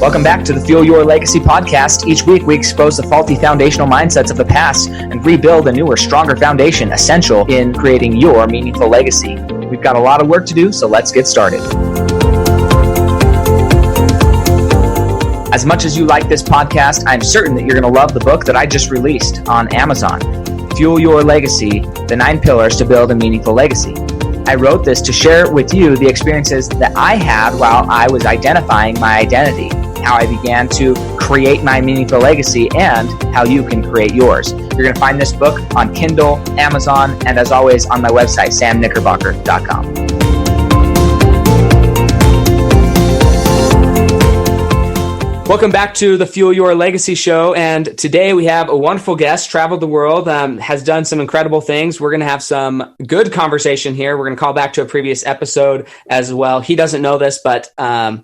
Welcome back to the Fuel Your Legacy podcast. Each week, we expose the faulty foundational mindsets of the past and rebuild a newer, stronger foundation essential in creating your meaningful legacy. We've got a lot of work to do, so let's get started. As much as you like this podcast, I'm certain that you're going to love the book that I just released on Amazon, Fuel Your Legacy, The 9 Pillars to Build a Meaningful Legacy. I wrote this to share with you the experiences that I had while I was identifying my identity, how I began to create my meaningful legacy, and how you can create yours. You're going to find this book on Kindle, Amazon, and as always on my website, samknickerbocker.com. Welcome back to the Fuel Your Legacy show, and today we have a wonderful guest, traveled the world, has done some incredible things. We're going to have some good conversation here. We're going to call back to a previous episode as well. He doesn't know this, but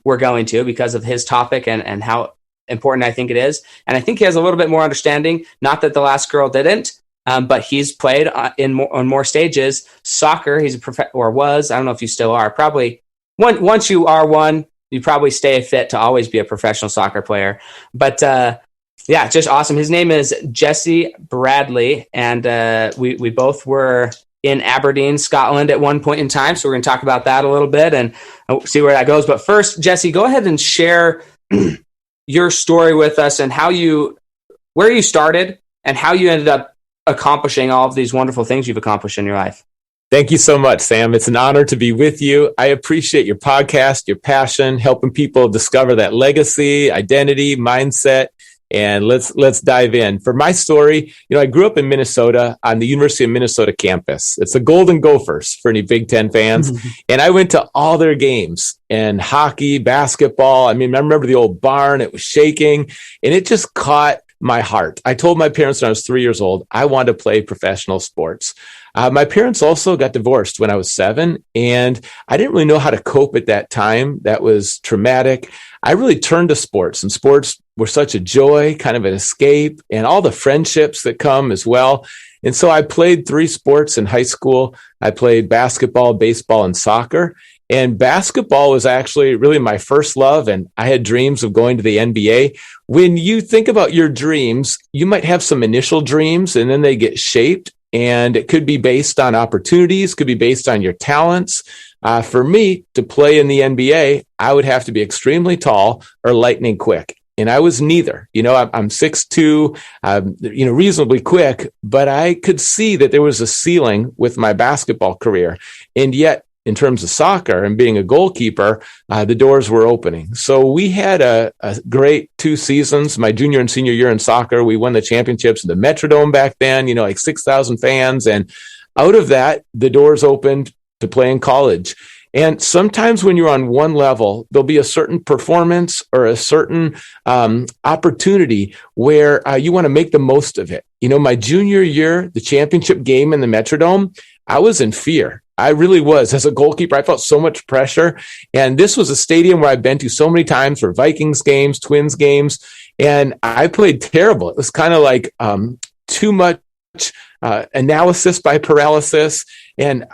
we're going to because of his topic and how important I think it is. And I think he has a little bit more understanding, not that the last girl didn't, but he's played on more stages. Soccer, he's was, I don't know if you still are, probably once you are one, you probably stay fit to always be a professional soccer player. But yeah, just awesome. His name is Jesse Bradley, and we both were in Aberdeen, Scotland at one point in time. So we're going to talk about that a little bit and see where that goes. But first, Jesse, go ahead and share your story with us and where you started and how you ended up accomplishing all of these wonderful things you've accomplished in your life. Thank you so much, Sam. It's an honor to be with you. I appreciate your podcast, your passion, helping people discover that legacy, identity, mindset, and let's dive in. For my story, I grew up in Minnesota on the University of Minnesota campus. It's the Golden Gophers for any Big Ten fans. And I went to all their games and hockey, basketball. I remember the old barn, it was shaking, and it just caught my heart. I told my parents when I was 3 years old, I wanted to play professional sports. My parents also got divorced when I was 7, and I didn't really know how to cope at that time. That was traumatic. I really turned to sports, and sports were such a joy, kind of an escape, and all the friendships that come as well. And so I played 3 sports in high school. I played basketball, baseball, and soccer. And basketball was actually really my first love, and I had dreams of going to the NBA. When you think about your dreams, you might have some initial dreams, and then they get shaped. And it could be based on opportunities, could be based on your talents. For me, to play in the NBA, I would have to be extremely tall or lightning quick. And I was neither. I'm 6'2", reasonably quick, but I could see that there was a ceiling with my basketball career. And yet, in terms of soccer and being a goalkeeper, the doors were opening. So we had a great 2 seasons, my junior and senior year in soccer. We won the championships in the Metrodome back then, like 6,000 fans. And out of that, the doors opened to play in college. And sometimes when you're on one level, there'll be a certain performance or a certain opportunity where you want to make the most of it. My junior year, the championship game in the Metrodome, I was in fear. I really was. As a goalkeeper, I felt so much pressure. And this was a stadium where I've been to so many times for Vikings games, Twins games, and I played terrible. It was kind of like too much analysis by paralysis. And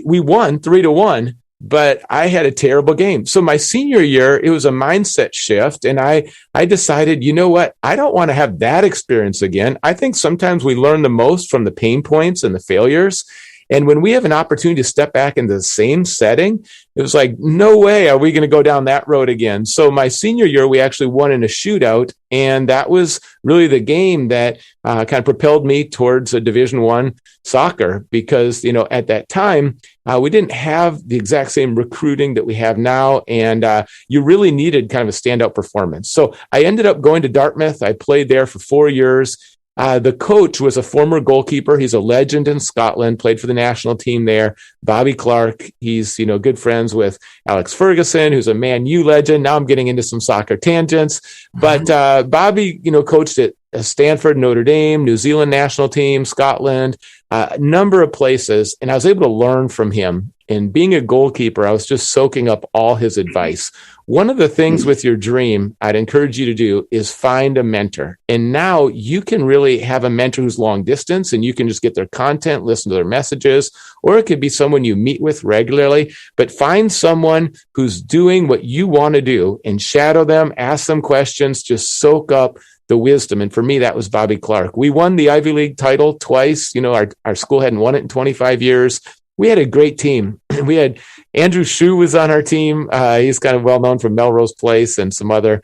we won 3-1, but I had a terrible game. So my senior year, it was a mindset shift. And I decided, you know what? I don't want to have that experience again. I think sometimes we learn the most from the pain points and the failures. And when we have an opportunity to step back into the same setting, it was like, no way are we going to go down that road again. So my senior year, we actually won in a shootout. And that was really the game that kind of propelled me towards a Division I soccer because, at that time, we didn't have the exact same recruiting that we have now. And you really needed kind of a standout performance. So I ended up going to Dartmouth. I played there for 4 years. The coach was a former goalkeeper. He's a legend in Scotland, played for the national team there. Bobby Clark, he's, good friends with Alex Ferguson, who's a Man U legend. Now I'm getting into some soccer tangents. But Bobby, coached at Stanford, Notre Dame, New Zealand national team, Scotland, a number of places. And I was able to learn from him. And being a goalkeeper, I was just soaking up all his advice. one of the things with your dream I'd encourage you to do is find a mentor. And now you can really have a mentor who's long distance, and you can just get their content, listen to their messages, or it could be someone you meet with regularly. But find someone who's doing what you want to do and shadow them, ask them questions, just soak up the wisdom. And for me, that was Bobby Clark. We won the Ivy League title twice. Our school hadn't won it in 25 years. We had a great team. We had Andrew Shue was on our team. He's kind of well known from Melrose Place and some other.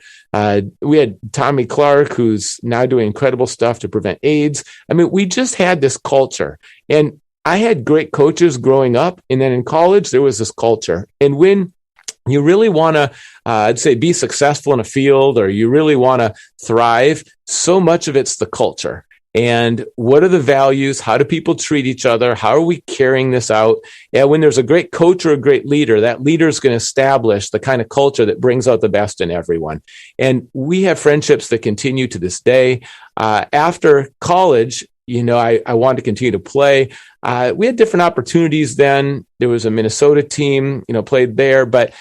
We had Tommy Clark, who's now doing incredible stuff to prevent AIDS. I mean, we just had this culture. And I had great coaches growing up. And then in college, there was this culture. And when you really want to, I'd say, be successful in a field, or you really want to thrive, so much of it's the culture. And what are the values? How do people treat each other? How are we carrying this out? And when there's a great coach or a great leader, that leader is going to establish the kind of culture that brings out the best in everyone. And we have friendships that continue to this day. After college, I wanted to continue to play. We had different opportunities then. There was a Minnesota team, played there, but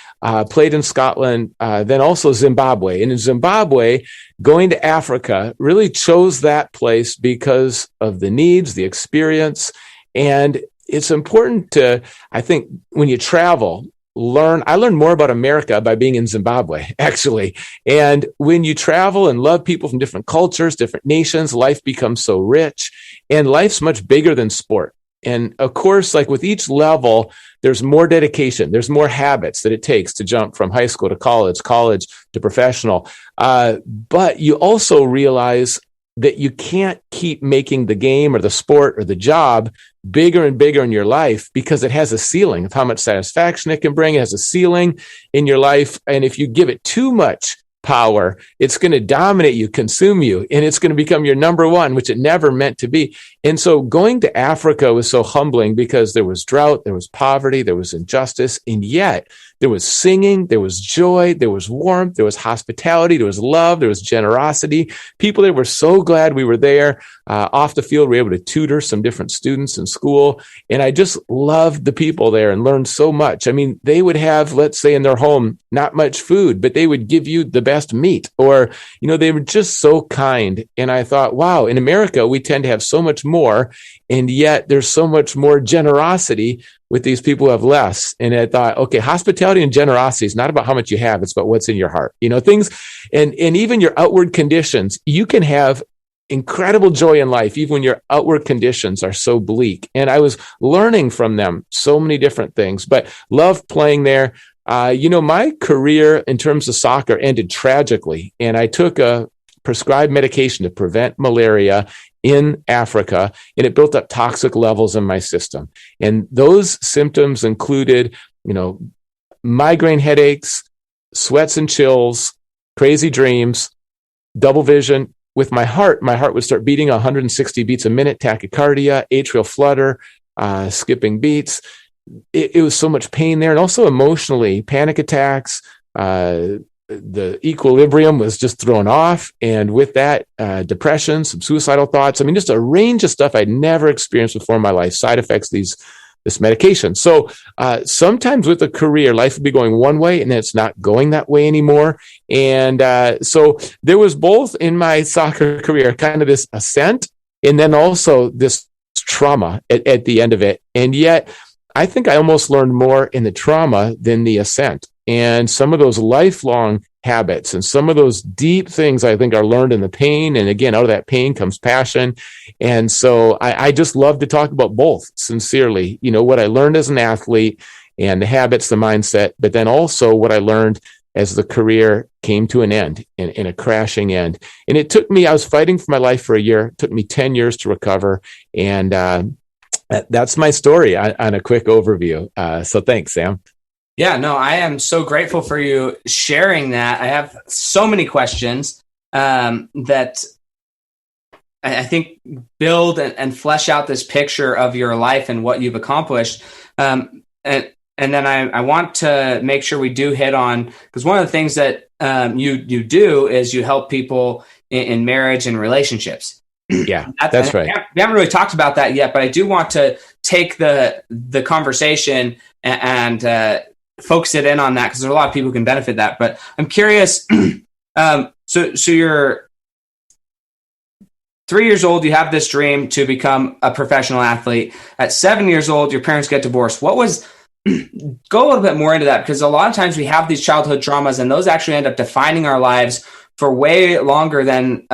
played in Scotland, then also Zimbabwe. And in Zimbabwe, going to Africa, really chose that place because of the needs, the experience. And it's important to, I think, when you travel, I learned more about America by being in Zimbabwe, actually. And when you travel and love people from different cultures, different nations, life becomes so rich, and life's much bigger than sport. And of course, like with each level, there's more dedication. There's more habits that it takes to jump from high school to college to professional. But you also realize that you can't keep making the game or the sport or the job bigger and bigger in your life, because it has a ceiling of how much satisfaction it can bring. It has a ceiling in your life. And if you give it too much power, it's going to dominate you, consume you, and it's going to become your number one, which it never meant to be. And so going to Africa was so humbling, because there was drought, there was poverty, there was injustice, and yet there was singing, there was joy, there was warmth, there was hospitality, there was love, there was generosity. People there were so glad we were there. Off the field, we were able to tutor some different students in school. And I just loved the people there and learned so much. I mean, they would have, let's say in their home, not much food, but they would give you the best meat, or, they were just so kind. And I thought, wow, in America, we tend to have so much more, and yet there's so much more generosity with these people who have less. And I thought, okay, hospitality and generosity is not about how much you have, it's about what's in your heart. Things, and even your outward conditions, you can have incredible joy in life, even when your outward conditions are so bleak. And I was learning from them so many different things, but loved playing there. My career in terms of soccer ended tragically, and I took a prescribed medication to prevent malaria in Africa, and it built up toxic levels in my system. And those symptoms included, migraine headaches, sweats and chills, crazy dreams, double vision. With my heart would start beating 160 beats a minute, tachycardia, atrial flutter, skipping beats. It was so much pain there. And also emotionally, panic attacks, the equilibrium was just thrown off. And with that, depression, some suicidal thoughts. I mean, just a range of stuff I'd never experienced before in my life, side effects, this medication. So sometimes with a career, life would be going one way and then it's not going that way anymore. And so there was both in my soccer career, kind of this ascent, and then also this trauma at the end of it. And yet I think I almost learned more in the trauma than the ascent. And some of those lifelong habits and some of those deep things I think are learned in the pain. And again, out of that pain comes passion. And so I just love to talk about both sincerely, what I learned as an athlete and the habits, the mindset, but then also what I learned as the career came to an end, in a crashing end. And it took me, I was fighting for my life for a year. It took me 10 years to recover. And that's my story on a quick overview. So thanks, Sam. Yeah, no, I am so grateful for you sharing that. I have so many questions that I think build and flesh out this picture of your life and what you've accomplished. And then I want to make sure we do hit on, because one of the things that you do is you help people in marriage and relationships. Yeah, that's right. We haven't really talked about that yet, but I do want to take the conversation and focus it in on that because there's a lot of people who can benefit that. But I'm curious. So you're 3 years old. You have this dream to become a professional athlete. At 7 years old, your parents get divorced. Go a little bit more into that, because a lot of times we have these childhood traumas, and those actually end up defining our lives for way longer than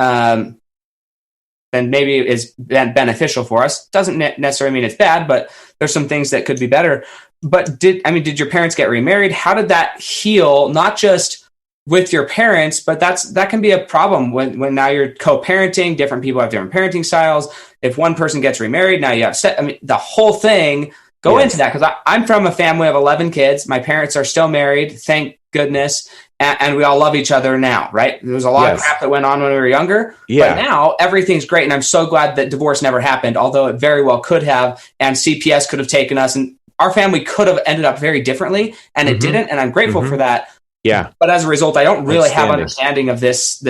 maybe is beneficial for us. Doesn't necessarily mean it's bad, but there's some things that could be better. But did your parents get remarried? How did that heal? Not just with your parents, but that can be a problem when now you're co-parenting. Different people have different parenting styles. If one person gets remarried, now you have the whole thing. Go into that, because I'm from a family of 11 kids. My parents are still married, thank goodness, and we all love each other now, right? There was a lot of crap that went on when we were younger, but now everything's great, and I'm so glad that divorce never happened, although it very well could have, and CPS could have taken us, and our family could have ended up very differently, and it didn't, and I'm grateful for that. Yeah. But as a result, I don't really have understanding of this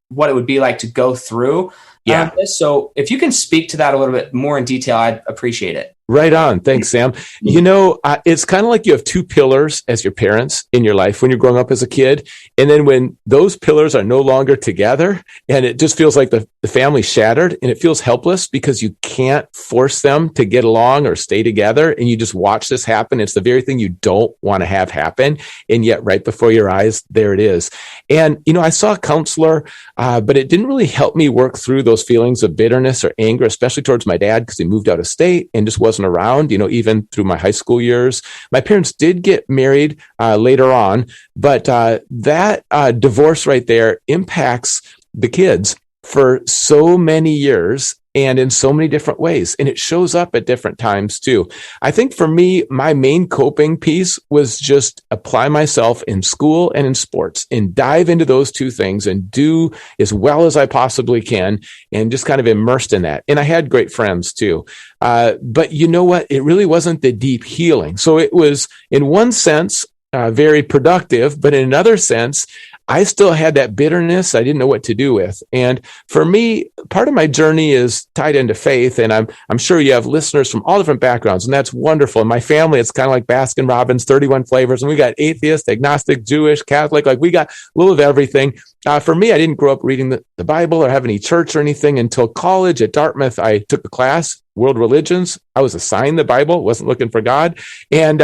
what it would be like to go through this. So if you can speak to that a little bit more in detail, I'd appreciate it. Right on. Thanks, Sam. It's kind of like you have two pillars as your parents in your life when you're growing up as a kid. And then when those pillars are no longer together, and it just feels like the family's shattered, and it feels helpless because you can't force them to get along or stay together. And you just watch this happen. It's the very thing you don't want to have happen. And yet right before your eyes, there it is. And, I saw a counselor, but it didn't really help me work through those feelings of bitterness or anger, especially towards my dad, because he moved out of state and just wasn't around, even through my high school years. My parents did get married later on, but that divorce right there impacts the kids for so many years and in so many different ways. And it shows up at different times too. I think for me, my main coping piece was just apply myself in school and in sports and dive into those two things and do as well as I possibly can and just kind of immersed in that. And I had great friends too. But you know what? It really wasn't the deep healing. So it was, in one sense, very productive, but in another sense, I still had that bitterness I didn't know what to do with. And for me, part of my journey is tied into faith. And I'm sure you have listeners from all different backgrounds, and that's wonderful. In my family, it's kind of like Baskin Robbins, 31 flavors. And we got atheist, agnostic, Jewish, Catholic, like we got a little of everything. For me, I didn't grow up reading the Bible or have any church or anything until college. At Dartmouth, I took a class, World Religions. I was assigned the Bible, wasn't looking for God, and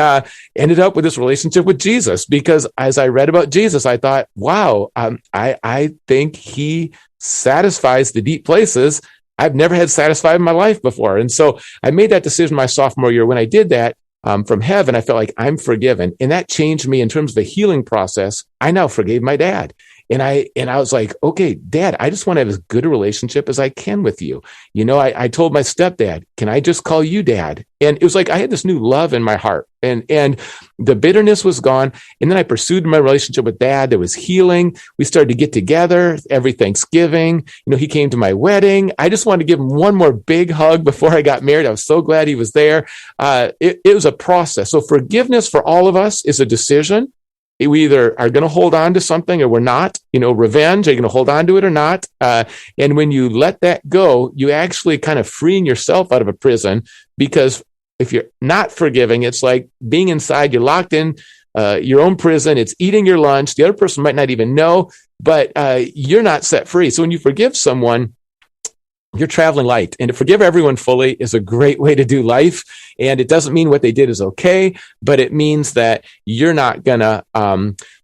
ended up with this relationship with Jesus, because as I read about Jesus, I thought, wow, I think he satisfies the deep places I've never had satisfied in my life before. And so I made that decision my sophomore year. When I did that, from heaven, I felt like I'm forgiven. And that changed me in terms of the healing process. I now forgave my dad. And I was like, okay, Dad, I just want to have as good a relationship as I can with you. I told my stepdad, can I just call you Dad? And it was like I had this new love in my heart, and the bitterness was gone. And then I pursued my relationship with Dad. There was healing. We started to get together every Thanksgiving. He came to my wedding. I just wanted to give him one more big hug before I got married. I was so glad he was there. It was a process. So forgiveness for all of us is a decision. We either are going to hold on to something or we're not. Revenge, are you going to hold on to it or not? And when you let that go, you actually kind of freeing yourself out of a prison, because if you're not forgiving, it's like being inside, you're locked in your own prison. It's eating your lunch. The other person might not even know, but you're not set free. So when you forgive someone, you're traveling light. And to forgive everyone fully is a great way to do life. And it doesn't mean what they did is okay, but it means that you're not going to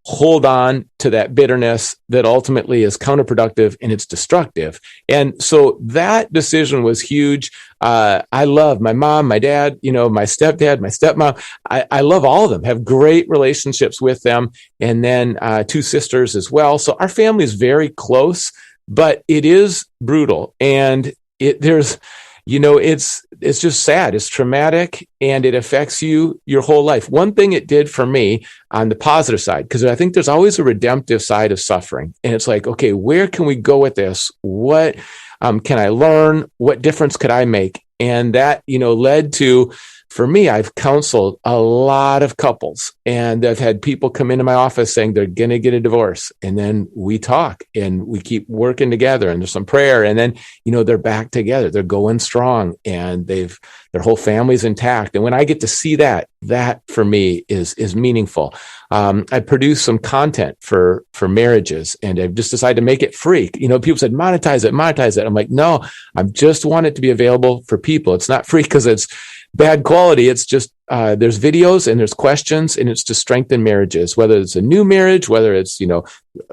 hold on to that bitterness that ultimately is counterproductive and it's destructive. And so that decision was huge. I love my mom, my dad, my stepdad, my stepmom. I love all of them, have great relationships with them. And then 2 sisters as well. So our family is very close. But it is brutal, and it's just sad. It's traumatic, and it affects you your whole life. One thing it did for me on the positive side, because I think there's always a redemptive side of suffering, and it's like, okay, where can we go with this? What can I learn? What difference could I make? And that, led to, for me, I've counseled a lot of couples, and I've had people come into my office saying they're going to get a divorce. And then we talk and we keep working together, and there's some prayer. And then, they're back together. They're going strong, and their whole family's intact. And when I get to see that for me is meaningful. I produce some content for marriages, and I've just decided to make it free. People said, monetize it. I'm like, no, I just want it to be available for people. It's not free because it's bad quality. It's just, there's videos and there's questions, and it's to strengthen marriages, whether it's a new marriage, whether it's,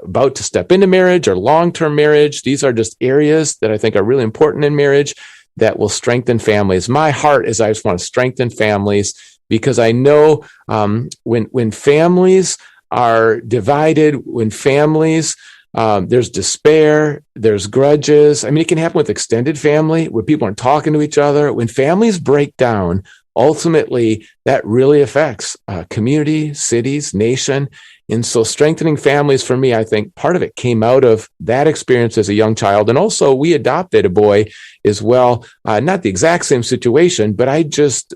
about to step into marriage or long-term marriage. These are just areas that I think are really important in marriage that will strengthen families. My heart is I just want to strengthen families, because I know when families are divided, when families, there's despair, there's grudges. I mean, it can happen with extended family where people aren't talking to each other. When families break down, ultimately, that really affects community, cities, nation. And so strengthening families, for me, I think part of it came out of that experience as a young child. And also we adopted a boy as well. Not the exact same situation, but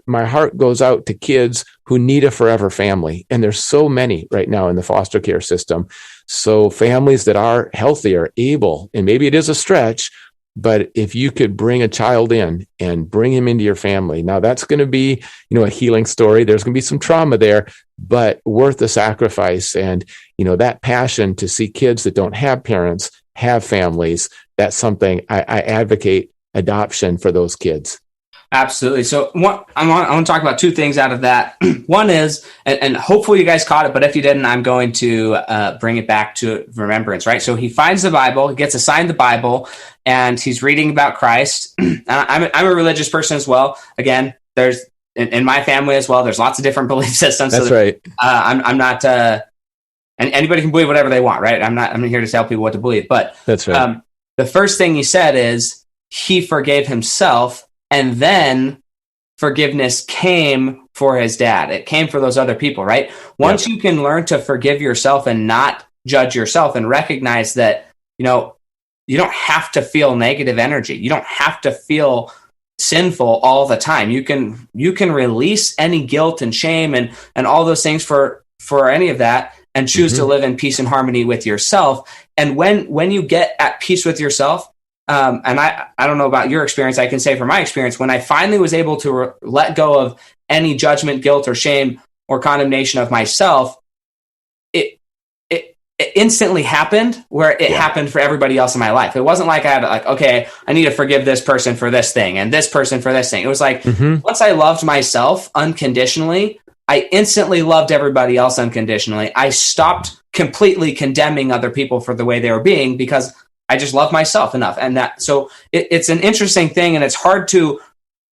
my heart goes out to kids who need a forever family. And there's so many right now in the foster care system. So families that are healthy are able, and maybe it is a stretch, but if you could bring a child in and bring him into your family, now that's going to be, a healing story. There's going to be some trauma there, but worth the sacrifice. And, that passion to see kids that don't have parents have families, that's something I advocate adoption for those kids. Absolutely. So I want to talk about two things out of that. One is, and hopefully you guys caught it, but if you didn't, I'm going to bring it back to remembrance, right? So he finds the Bible, he gets assigned the Bible, and he's reading about Christ. I'm a religious person as well. Again, there's in my family as well, there's lots of different belief systems. That's right. I'm not, and anybody can believe whatever they want, right? I'm not here to tell people what to believe, but that's right. The first thing he said is he forgave himself. And then forgiveness came for his dad. It came for those other people, right? Once you can learn to forgive yourself and not judge yourself and recognize that, you don't have to feel negative energy. You don't have to feel sinful all the time. You can release any guilt and shame and all those things for any of that, and choose to live in peace and harmony with yourself. And when you get at peace with yourself, and I don't know about your experience, I can say from my experience, when I finally was able to let go of any judgment, guilt, or shame or condemnation of myself, it instantly happened where it happened for everybody else in my life. It wasn't like I had okay, I need to forgive this person for this thing and this person for this thing. It was like, once I loved myself unconditionally, I instantly loved everybody else unconditionally. I stopped completely condemning other people for the way they were being, because I just love myself enough. And so it's an interesting thing, and it's hard to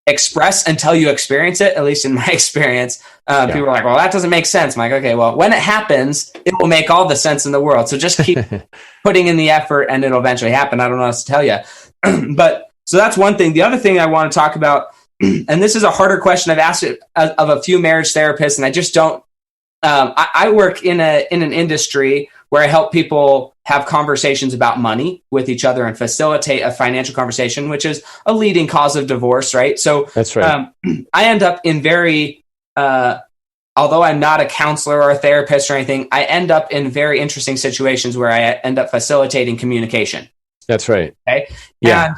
express until you experience it, at least in my experience. People are like, well, that doesn't make sense. I'm like, okay, well, when it happens, it will make all the sense in the world. So just keep putting in the effort and it'll eventually happen. I don't know what else to tell you. But so that's one thing. The other thing I want to talk about, and this is a harder question. I've asked it of a few marriage therapists, and I just don't, I work in an industry where I help people have conversations about money with each other and facilitate a financial conversation, which is a leading cause of divorce, right? So that's right. I end up in although I'm not a counselor or a therapist or anything, I end up in very interesting situations where I end up facilitating communication. That's right. Okay. Yeah.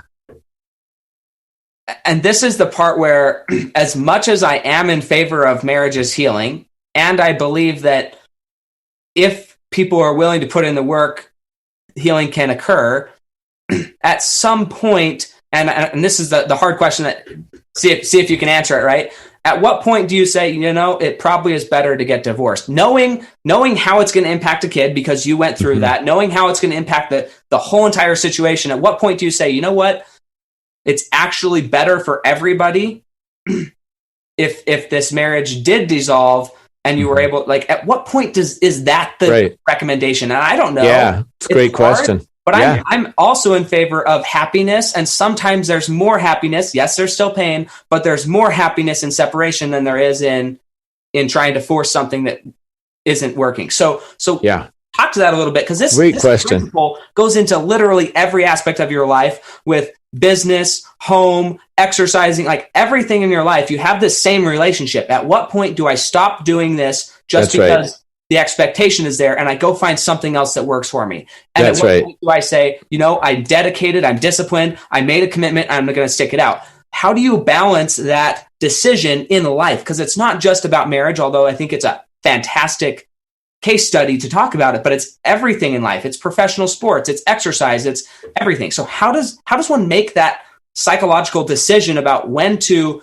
And this is the part where, as much as I am in favor of marriage's healing, and I believe that if people are willing to put in the work, healing can occur. At some point, and this is the hard question that see if you can answer it, right? At what point do you say, it probably is better to get divorced? Knowing how it's going to impact a kid, because you went through that, knowing how it's going to impact the whole entire situation, at what point do you say, you know what? It's actually better for everybody if this marriage did dissolve and you were able, at what point is that the recommendation? And I don't know. Yeah, it's a great question. But I'm also in favor of happiness, and sometimes there's more happiness. Yes, there's still pain, but there's more happiness in separation than there is in trying to force something that isn't working. So talk to that a little bit, because this question. principle goes into literally every aspect of your life, with business, home, exercising, like everything in your life. You have this same relationship. At what point do I stop doing this just because the expectation is there, and I go find something else that works for me? And at what point do I say, I'm dedicated, I'm disciplined, I made a commitment, I'm going to stick it out? How do you balance that decision in life? Because it's not just about marriage, although I think it's a fantastic case study to talk about it, but it's everything in life. It's professional sports, it's exercise, it's everything. So how does one make that psychological decision about when to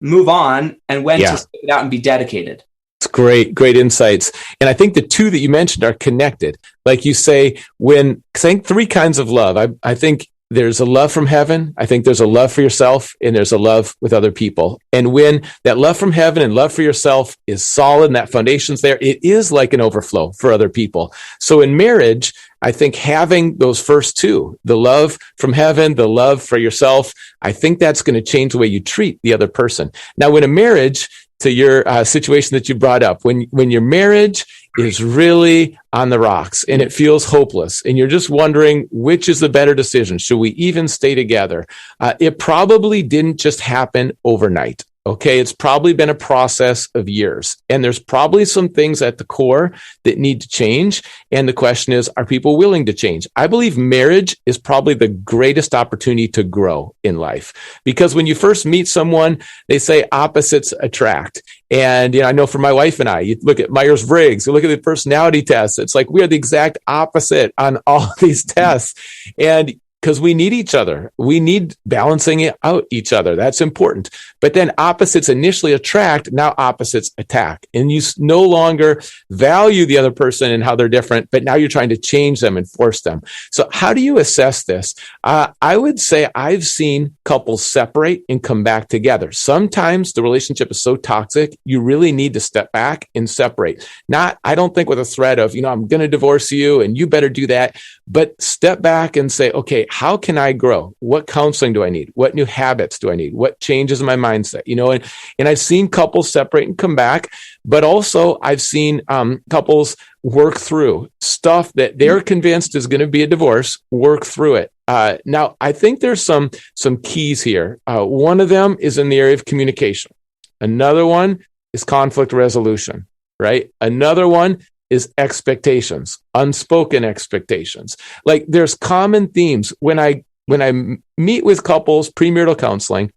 move on and when to stick it out and be dedicated? It's great insights. And I think the two that you mentioned are connected. Like you say, I think three kinds of love. I think there's a love from heaven. I think there's a love for yourself, and there's a love with other people. And when that love from heaven and love for yourself is solid and that foundation's there, it is like an overflow for other people. So in marriage, I think having those first two, the love from heaven, the love for yourself, I think that's going to change the way you treat the other person. Now, when a marriage, to your situation that you brought up, when your marriage is really on the rocks and it feels hopeless and you're just wondering which is the better decision, should we even stay together? It probably didn't just happen overnight. Okay, it's probably been a process of years, and there's probably some things at the core that need to change. And the question is, are people willing to change? I believe marriage is probably the greatest opportunity to grow in life, because when you first meet someone, they say opposites attract. And I know for my wife and I, you look at Myers-Briggs, you look at the personality tests, it's like we are the exact opposite on all these tests. And because we need each other. We need balancing it out each other. That's important. But then opposites initially attract, now opposites attack. And you no longer value the other person and how they're different, but now you're trying to change them and force them. So how do you assess this? I would say I've seen couples separate and come back together. Sometimes the relationship is so toxic, you really need to step back and separate. I don't think with a threat of, I'm going to divorce you and you better do that, but step back and say, okay, how can I grow? What counseling do I need? What new habits do I need? What changes in my mindset? And I've seen couples separate and come back, but also I've seen couples work through stuff that they're convinced is going to be a divorce, work through it. Now, I think there's some keys here. One of them is in the area of communication. Another one is conflict resolution, right? Another one is expectations, unspoken expectations. Like there's common themes. When I meet with couples, premarital counseling,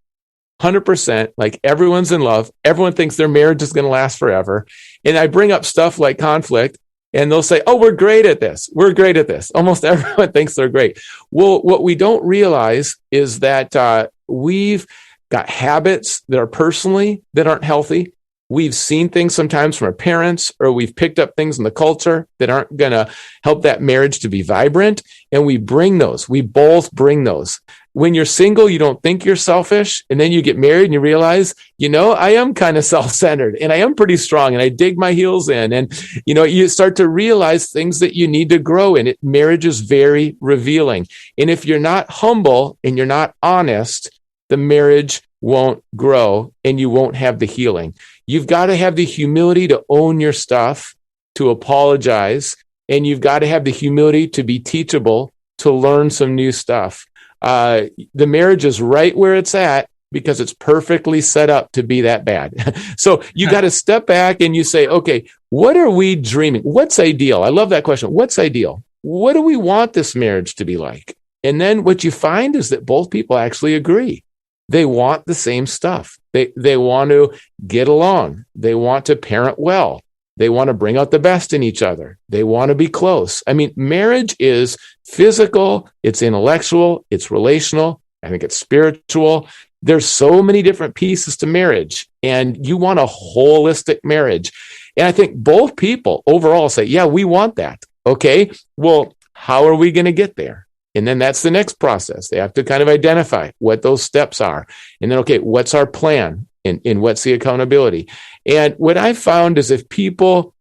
100%, like everyone's in love. Everyone thinks their marriage is going to last forever. And I bring up stuff like conflict, and they'll say, oh, we're great at this. We're great at this. Almost everyone thinks they're great. Well, what we don't realize is that we've got habits that are personally that aren't healthy. We've seen things sometimes from our parents, or we've picked up things in the culture that aren't going to help that marriage to be vibrant. And we bring those. We both bring those. When you're single, you don't think you're selfish. And then you get married and you realize, I am kind of self-centered and I am pretty strong and I dig my heels in. And, you start to realize things that you need to grow in. Marriage is very revealing. And if you're not humble and you're not honest, the marriage won't grow and you won't have the healing. You've got to have the humility to own your stuff, to apologize, and you've got to have the humility to be teachable, to learn some new stuff. The marriage is right where it's at because it's perfectly set up to be that bad. So you got to step back and you say, okay, what are we dreaming? What's ideal? I love that question. What's ideal? What do we want this marriage to be like? And then what you find is that both people actually agree. They want the same stuff. They want to get along. They want to parent well. They want to bring out the best in each other. They want to be close. I mean, marriage is physical, it's intellectual, it's relational. I think it's spiritual. There's so many different pieces to marriage, and you want a holistic marriage. And I think both people overall say, yeah, we want that. Okay, well, how are we going to get there? And then that's the next process. They have to kind of identify what those steps are. And then, okay, what's our plan? And what's the accountability? And what I found is if people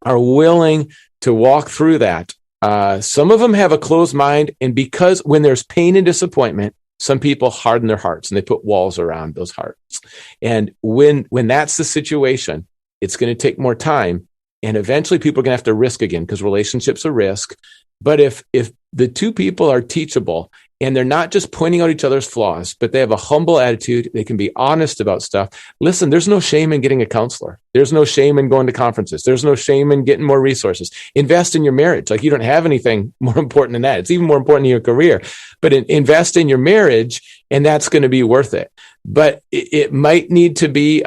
are willing to walk through that, some of them have a closed mind. And because when there's pain and disappointment, some people harden their hearts and they put walls around those hearts. And when that's the situation, it's going to take more time. And eventually people are going to have to risk again because relationships are risk. But if the two people are teachable and they're not just pointing out each other's flaws, but they have a humble attitude, they can be honest about stuff. Listen, there's no shame in getting a counselor. There's no shame in going to conferences. There's no shame in getting more resources. Invest in your marriage. Like, you don't have anything more important than that. It's even more important in your career. But invest in your marriage, and that's going to be worth it. But it might need to be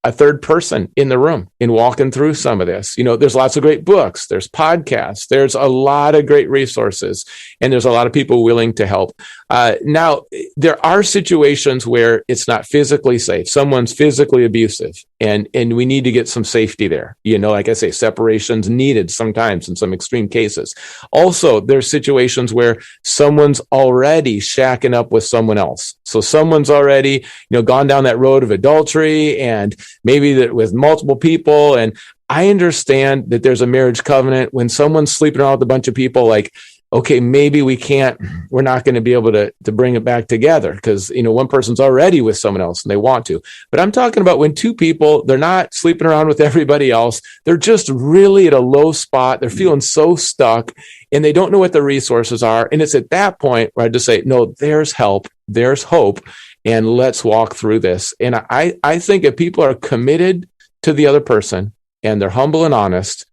a third person in the room in walking through some of this. There's lots of great books, there's podcasts, there's a lot of great resources, and there's a lot of people willing to help. Now, there are situations where it's not physically safe. Someone's physically abusive, and we need to get some safety there. Like I say, separation's needed sometimes in some extreme cases. Also, there's situations where someone's already shacking up with someone else. So someone's already, gone down that road of adultery, and maybe that with multiple people. And I understand that there's a marriage covenant. When someone's sleeping around with a bunch of people, like, okay, maybe we're not going to be able to bring it back together because, one person's already with someone else and they want to. But I'm talking about when two people, they're not sleeping around with everybody else. They're just really at a low spot. They're feeling so stuck and they don't know what the resources are. And it's at that point where I just say, no, there's help, there's hope, and let's walk through this. And I think if people are committed to the other person and they're humble and honest,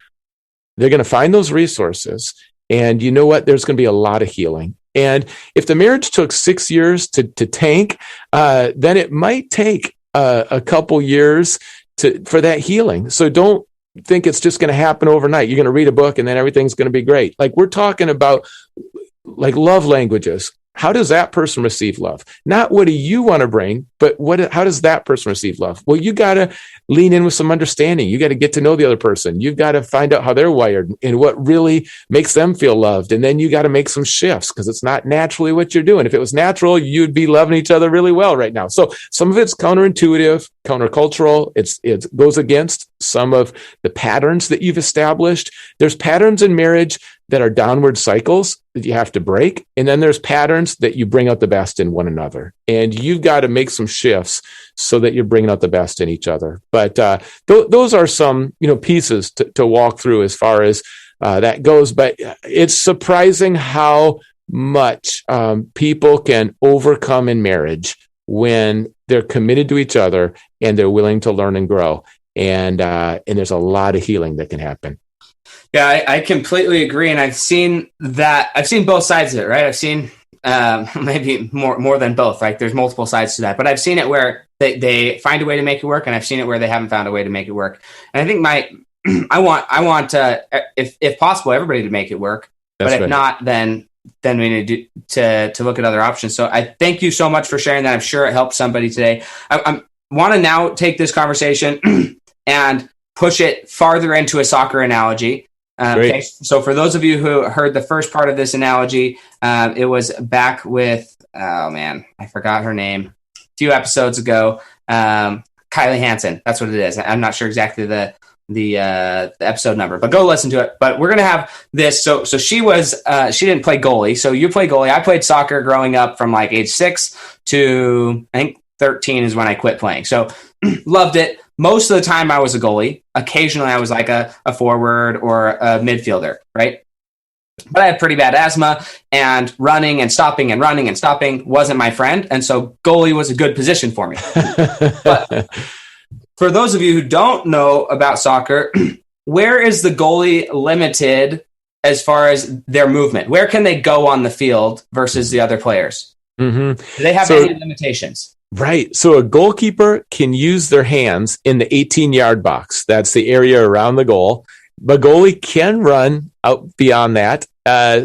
they're going to find those resources. And you know what? There's going to be a lot of healing. And if the marriage took 6 years to tank, then it might take a couple years for that healing. So don't think it's just going to happen overnight. You're going to read a book and then everything's going to be great. Like, we're talking about like love languages. How does that person receive love? Not what do you want to bring, but how does that person receive love? Well, you got to lean in with some understanding. You got to get to know the other person. You've got to find out how they're wired and what really makes them feel loved. And then you got to make some shifts because it's not naturally what you're doing. If it was natural, you'd be loving each other really well right now. So some of it's counterintuitive, countercultural. It goes against some of the patterns that you've established. There's patterns in marriage that are downward cycles that you have to break. And then there's patterns that you bring out the best in one another. And you've got to make some shifts so that you're bringing out the best in each other. But those are some, pieces to walk through as far as that goes. But it's surprising how much people can overcome in marriage when they're committed to each other and they're willing to learn and grow. And there's a lot of healing that can happen. Yeah, I completely agree. And I've seen both sides of it, right? I've seen maybe more than both. Like, there's multiple sides to that, but I've seen it where they find a way to make it work. And I've seen it where they haven't found a way to make it work. And I think I want if possible, everybody to make it work. That's but if right. not, then we need to look at other options. So I thank you so much for sharing that. I'm sure it helped somebody today. I want to now take this conversation and push it farther into a soccer analogy. Okay. So for those of you who heard the first part of this analogy, it was back with, I forgot her name, a few episodes ago, Kylie Hansen. That's what it is. I'm not sure exactly the episode number, but go listen to it. But we're going to have this. So she didn't play goalie. So you play goalie. I played soccer growing up from like age 6 to I think 13 is when I quit playing. So loved it. Most of the time I was a goalie. Occasionally I was like a forward or a midfielder, right? But I had pretty bad asthma, and running and stopping wasn't my friend. And so goalie was a good position for me. But for those of you who don't know about soccer, where is the goalie limited as far as their movement? Where can they go on the field versus the other players? Mm-hmm. Do they have any limitations? Right. So a goalkeeper can use their hands in the 18-yard box. That's the area around the goal. But goalie can run out beyond that.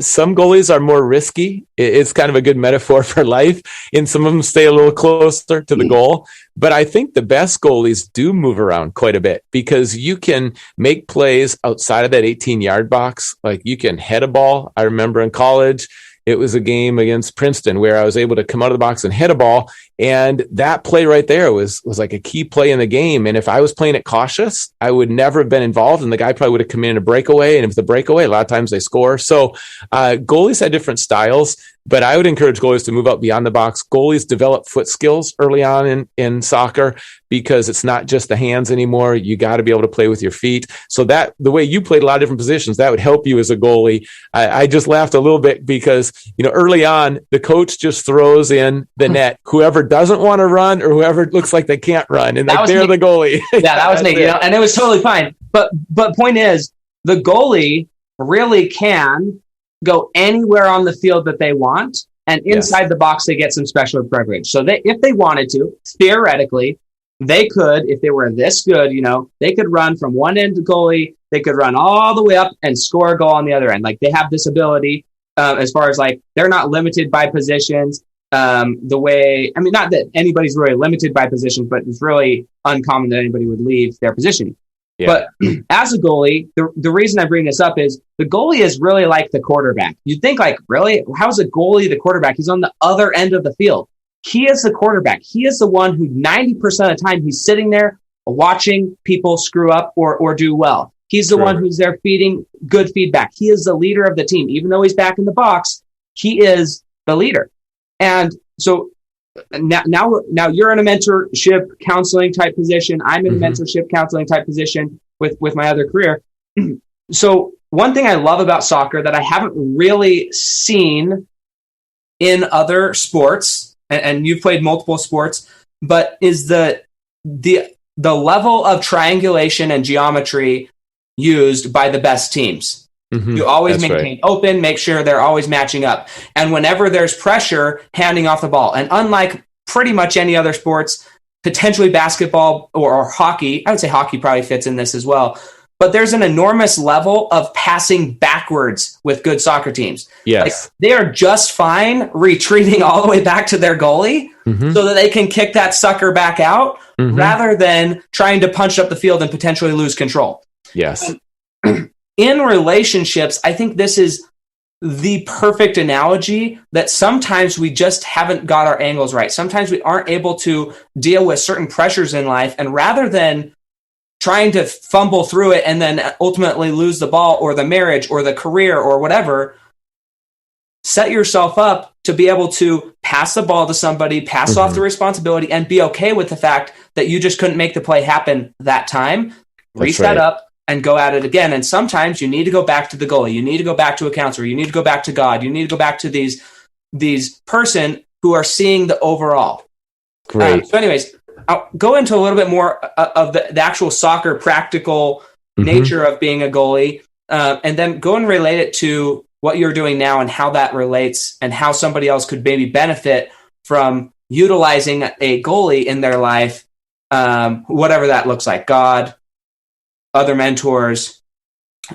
Some goalies are more risky. It's kind of a good metaphor for life. And some of them stay a little closer to the goal. But I think the best goalies do move around quite a bit because you can make plays outside of that 18-yard box. Like, you can head a ball. I remember in college, it was a game against Princeton where I was able to come out of the box and hit a ball. And that play right there was like a key play in the game. And if I was playing it cautious, I would never have been involved. And the guy probably would have come in a breakaway. And if the breakaway, a lot of times they score. So goalies had different styles, but I would encourage goalies to move out beyond the box. Goalies develop foot skills early on in in soccer because it's not just the hands anymore. You got to be able to play with your feet. So that the way you played a lot of different positions, that would help you as a goalie. I just laughed a little bit because, early on, the coach just throws in the net, whoever doesn't want to run or whoever looks like they can't run. And they're the goalie. Yeah, that was me, and it was totally fine. But point is, the goalie really can go anywhere on the field that they want. And inside the box, they get some special privilege. So if they wanted to, theoretically, they could, if they were this good, they could run from one end to goalie. They could run all the way up and score a goal on the other end. Like, they have this ability as far as, like, they're not limited by positions not that anybody's really limited by positions, but it's really uncommon that anybody would leave their position. Yeah. But as a goalie, the reason I bring this up is the goalie is really like the quarterback. You'd think, like, really? How's a goalie the quarterback? He's on the other end of the field. He is the quarterback. He is the one who 90% of the time he's sitting there watching people screw up or do well. He's the one who's there feeding good feedback. He is the leader of the team. Even though he's back in the box, he is the leader. And so now you're in a mentorship counseling type position. I'm in a mentorship counseling type position with my other career. So one thing I love about soccer that I haven't really seen in other sports, and you've played multiple sports, but is the level of triangulation and geometry used by the best teams. You always maintain open, make sure they're always matching up. And whenever there's pressure, handing off the ball. And unlike pretty much any other sports, potentially basketball or hockey, I would say hockey probably fits in this as well, but there's an enormous level of passing backwards with good soccer teams. Yes. Like, they are just fine retreating all the way back to their goalie so that they can kick that sucker back out rather than trying to punch up the field and potentially lose control. Yes. In relationships, I think this is the perfect analogy that sometimes we just haven't got our angles right. Sometimes we aren't able to deal with certain pressures in life. And rather than trying to fumble through it and then ultimately lose the ball or the marriage or the career or whatever, set yourself up to be able to pass the ball to somebody, pass off the responsibility, and be okay with the fact that you just couldn't make the play happen that time. Reset up and go at it again. And sometimes you need to go back to the goalie. You need to go back to a counselor. You need to go back to God. You need to go back to these person who are seeing the overall. Great. So anyways, I'll go into a little bit more of the actual soccer practical nature of being a goalie, and then go and relate it to what you're doing now and how that relates and how somebody else could maybe benefit from utilizing a goalie in their life, whatever that looks like, God, other mentors,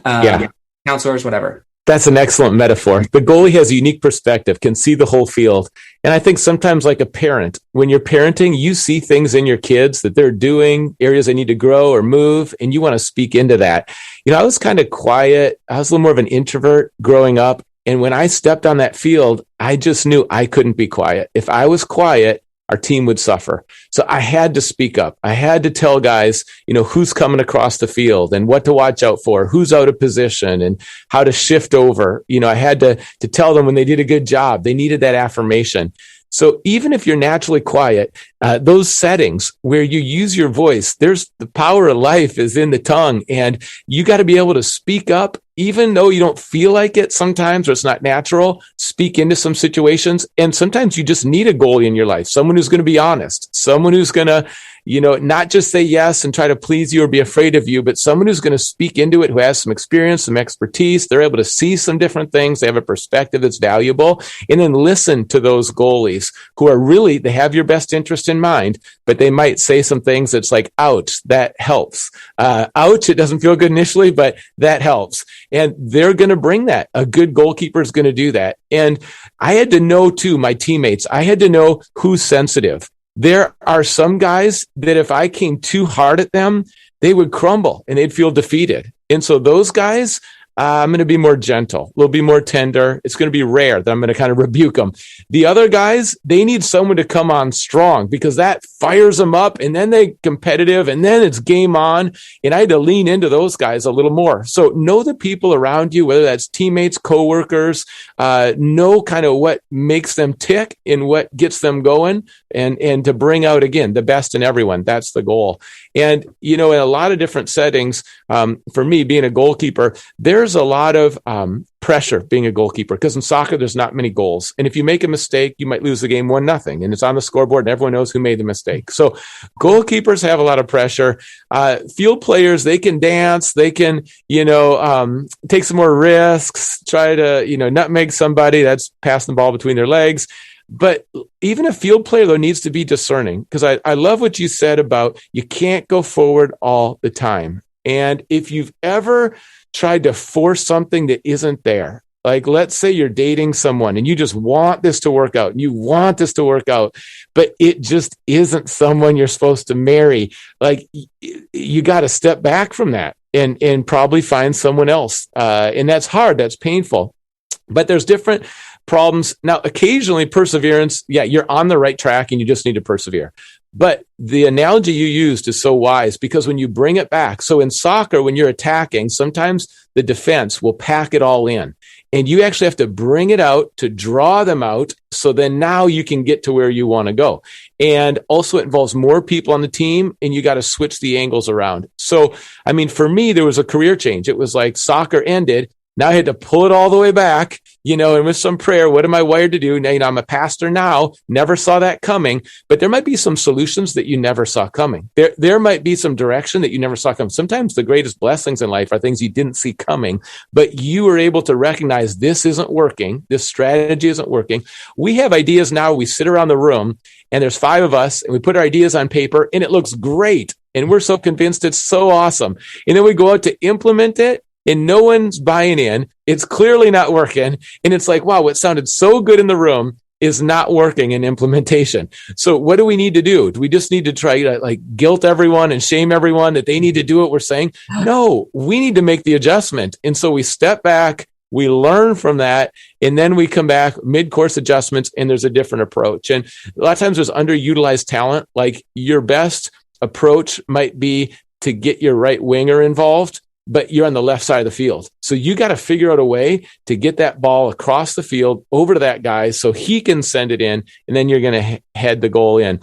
counselors, whatever. That's an excellent metaphor. The goalie has a unique perspective, can see the whole field. And I think sometimes, like a parent, when you're parenting, you see things in your kids that they're doing, areas they need to grow or move, and you want to speak into that. I was kind of quiet. I was a little more of an introvert growing up. And when I stepped on that field, I just knew I couldn't be quiet. If I was quiet, our team would suffer. So I had to speak up. I had to tell guys, who's coming across the field and what to watch out for, who's out of position and how to shift over. I had to tell them when they did a good job. They needed that affirmation. So even if you're naturally quiet, those settings where you use your voice, there's the power of life is in the tongue, and you got to be able to speak up, even though you don't feel like it sometimes, or it's not natural. Speak into some situations. And sometimes you just need a goalie in your life, someone who's going to be honest, someone who's going to, not just say yes and try to please you or be afraid of you, but someone who's going to speak into it, who has some experience, some expertise. They're able to see some different things. They have a perspective that's valuable. And then listen to those goalies who are really, they have your best interest in mind, but they might say some things that's like, ouch, that helps. Ouch, it doesn't feel good initially, but that helps. And they're going to bring that. A good goalkeeper is going to do that. And I had to know too, my teammates, I had to know who's sensitive. There are some guys that if I came too hard at them, they would crumble and they'd feel defeated. And so those guys, I'm going to be more gentle, a little bit more tender. It's going to be rare that I'm going to kind of rebuke them. The other guys, they need someone to come on strong because that fires them up, and then they competitive, and then it's game on. And I had to lean into those guys a little more. So know the people around you, whether that's teammates, coworkers, know kind of what makes them tick and what gets them going, and to bring out, again, the best in everyone. That's the goal. And, in a lot of different settings, for me, being a goalkeeper, there's a lot of pressure being a goalkeeper because in soccer, there's not many goals. And if you make a mistake, you might lose the game 1-0, and it's on the scoreboard and everyone knows who made the mistake. So goalkeepers have a lot of pressure. Field players, they can dance, they can, take some more risks, try to, nutmeg somebody that's passing the ball between their legs. But even a field player, though, needs to be discerning because I love what you said about you can't go forward all the time. And if you've ever tried to force something that isn't there, like let's say you're dating someone and you just want this to work out and you want this to work out, but it just isn't someone you're supposed to marry, like you got to step back from that and probably find someone else. And that's hard. That's painful. But there's different problems. Now, occasionally perseverance, you're on the right track and you just need to persevere. But the analogy you used is so wise because when you bring it back, so in soccer, when you're attacking, sometimes the defense will pack it all in and you actually have to bring it out to draw them out. So then now you can get to where you want to go. And also it involves more people on the team and you got to switch the angles around. So, for me, there was a career change. It was like soccer ended. Now I had to pull it all the way back, and with some prayer, what am I wired to do? Now, I'm a pastor now, never saw that coming, but there might be some solutions that you never saw coming. There might be some direction that you never saw coming. Sometimes the greatest blessings in life are things you didn't see coming, but you were able to recognize this isn't working. This strategy isn't working. We have ideas now. We sit around the room and there's 5 of us and we put our ideas on paper and it looks great. And we're so convinced it's so awesome. And then we go out to implement it. And no one's buying in. It's clearly not working. And it's like, wow, what sounded so good in the room is not working in implementation. So what do we need to do? Do we just need to try to guilt everyone and shame everyone that they need to do what we're saying? No, we need to make the adjustment. And so we step back, we learn from that, and then we come back mid-course adjustments and there's a different approach. And a lot of times there's underutilized talent. Like your best approach might be to get your right winger involved, but you're on the left side of the field. So you got to figure out a way to get that ball across the field over to that guy so he can send it in, and then you're going to head the goal in.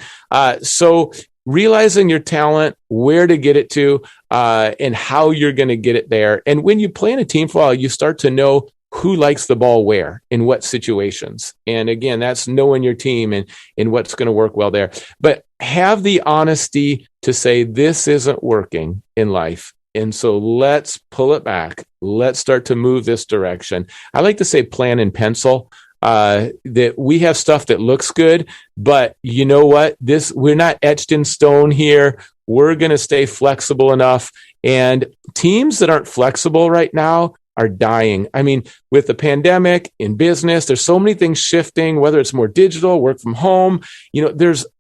So realizing your talent, where to get it to, and how you're going to get it there. And when you play in a team for a while, you start to know who likes the ball where, in what situations. And again, that's knowing your team and what's going to work well there. But have the honesty to say, this isn't working in life. And so let's pull it back. Let's start to move this direction. I like to say plan in pencil, that we have stuff that looks good, but you know what? We're not etched in stone here. We're going to stay flexible enough. And teams that aren't flexible right now are dying. With the pandemic in business, there's so many things shifting, whether it's more digital, work from home,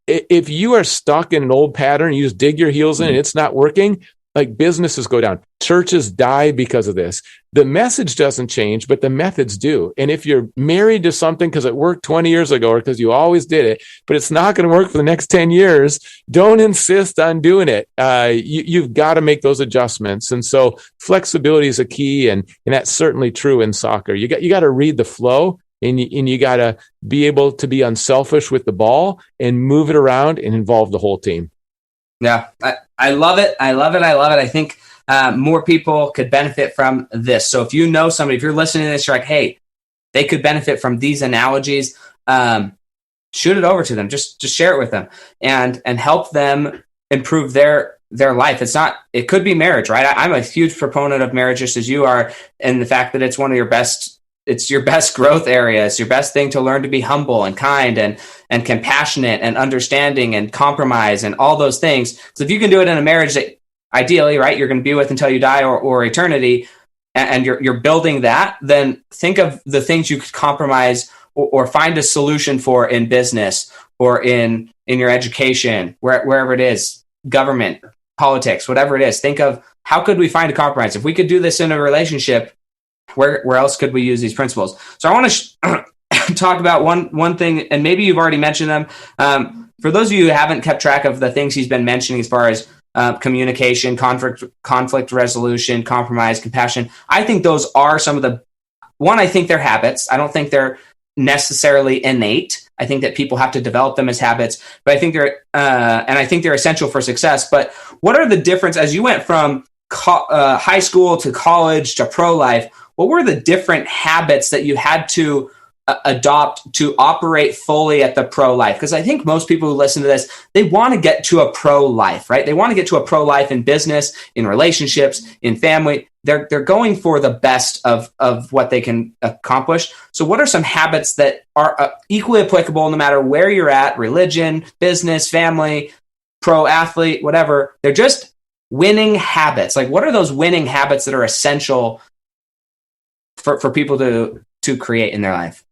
if you are stuck in an old pattern, you just dig your heels in and it's not working, like businesses go down, churches die because of this. The message doesn't change, but the methods do. And if you're married to something because it worked 20 years ago or because you always did it, but it's not going to work for the next 10 years, don't insist on doing it. You've got to make those adjustments. And so flexibility is a key. And that's certainly true in soccer. You got to read the flow. And you got to be able to be unselfish with the ball and move it around and involve the whole team. Yeah, I love it. I love it. I think more people could benefit from this. So if you know somebody, if you're listening to this, you're like, hey, they could benefit from these analogies, shoot it over to them. Just share it with them and help them improve their life. It could be marriage, right? I'm a huge proponent of marriage, just as you are, and the fact that it's one of your best. It's your best growth area. It's your best thing to learn to be humble and kind and compassionate and understanding and compromise and all those things. So if you can do it in a marriage that ideally, right, you're going to be with until you die or eternity, and you're building that, then think of the things you could compromise or find a solution for in business or in your education, wherever it is, government, politics, whatever it is. Think of how could we find a compromise? If we could do this in a relationship, where else could we use these principles? So I want to talk about one thing, and maybe you've already mentioned them. For those of you who haven't kept track of the things he's been mentioning as far as communication, conflict resolution, compromise, compassion, I think those are some of I think they're habits. I don't think they're necessarily innate. I think that people have to develop them as habits, but I think they're essential for success. But what are the difference as you went from high school to college to pro life? What were the different habits that you had to adopt to operate fully at the pro life? Because I think most people who listen to this, they want to get to a pro life, right? They want to get to a pro life in business, in relationships, in family. They're going for the best of what they can accomplish. So what are some habits that are equally applicable no matter where you're at, religion, business, family, pro athlete, whatever? They're just winning habits. Like, what are those winning habits that are essential for people to create in their life?